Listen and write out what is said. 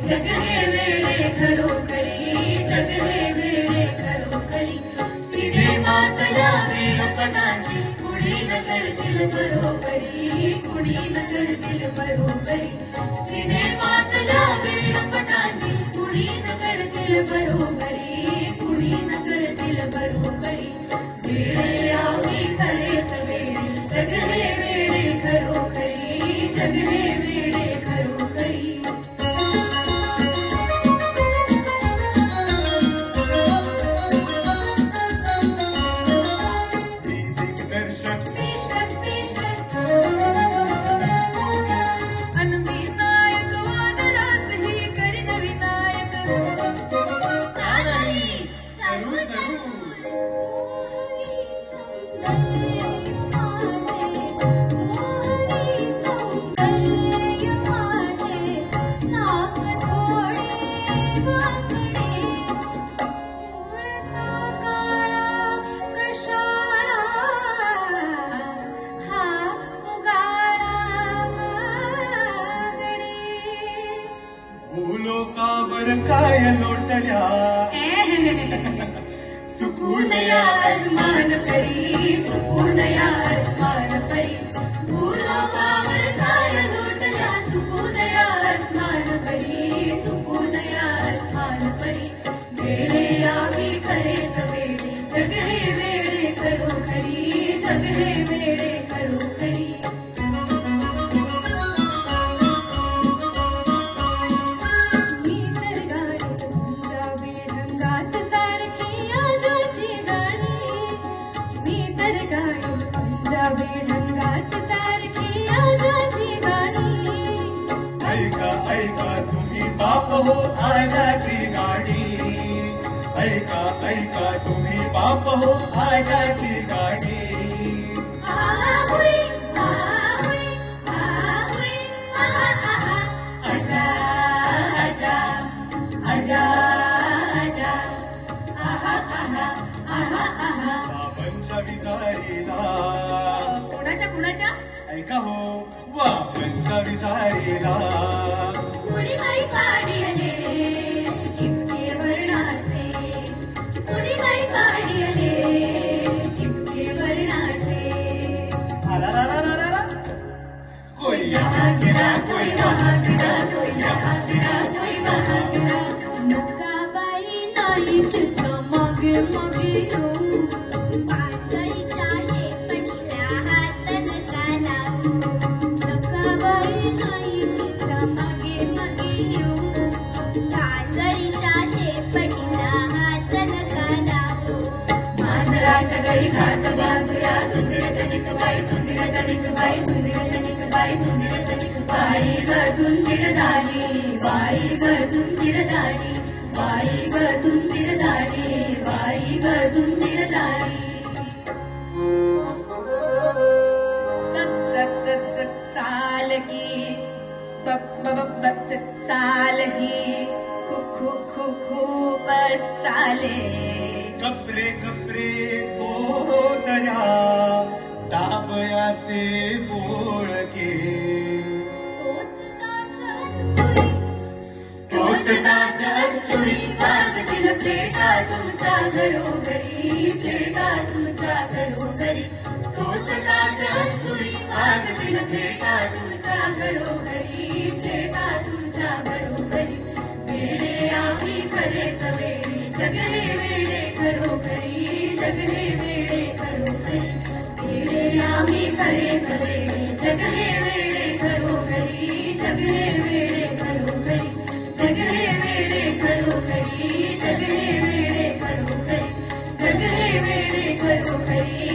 जग हे वेडे खरोखरी, जग हे वेडे खरोखरी. सिनेमातल्या वेडपणाची कुणी न करतील बरोबरी, कुणी न करतील बरोबरी. सिनेमातल्या वेडपणाची कुणी न करतील बरोबरी, कुणी न करतील बरोबरी. वेडे आम्ही खरेच वेडे, जग हे वेडे खरोखरी, जग हे वेडे खरोखरी. लोकावर काय लोटल्या चुकून या आसमान परी, चुकून या आसमान परी. भूलोकावर काय लोटल्या, चुकून या आसमान परी, चुकून या आसमान परी. वेडे आम्ही खरेच वेडे, जग हे वेडे खरोखरी, जग हे वेडे खरोखरी. ऐका ऐका तुम्ही बाप हो आजाची गाडी, ऐका ऐका तुम्ही बाप हो आजाची गाडी. आजा आजा आजा आजा आहा आहा आहा आहा. बाबांच्या विचारीला, कुणाच्या कुणाच्या ऐका हो बाबांच्या विचारीला. कुणी बाई पाडी आले इतके वर्णाचे, कुणी बाई पाडी आले इतके वर्णाचे. कोई यहाँ गिरा कोई वहाँ गिरा, कोई यहाँ गिरा कोई वहाँ गिरा. नका बाई नाही तुझ्या मागे मागे येऊ, पांघरीच्या शेपटीला हात नका लावू. नका बाई नाही तुझ्या मागे मागे येऊ, पांघरीच्या शेपटीला हात नका लावू. मांजराच्या गळी घाट बांधूया, तुंदिर तनिक बाई, तुंदिर तनिक बाई, तुंदिर तनिक बाई, तुंदिर तनिक बाई ग तुंदिर दाणी, बाई ग तुंदिर दाणी, बाई ग तुंदिर दाणी, बाई ग तुंदिर दाणी. चाल की चाल ही खूपच चाले. कपरे कपरे हो दर्या दाबयाचे बोळके. टोचताच सुई वाजतील प्लेटा तुमच्या घरोघरी, प्लेटा तुमच्या घरोघरी. टोचताच सुई वाजतील प्लेटा तुमच्या घरोघरी, प्लेटा तुमच्या घरोघरी. वेडे आम्ही खरेच वेडे, जग हे वेडे खरोखरी, जग हे वेडे खरोखरी. वेडे आम्ही खरेच वेडे, जग हे वेडे खरोखरी, जग हे वेडे खरोखरी. जग हे वेडे खरोखरी, जग हे वेडे खरोखरी, जग हे वेडे खरोखरी.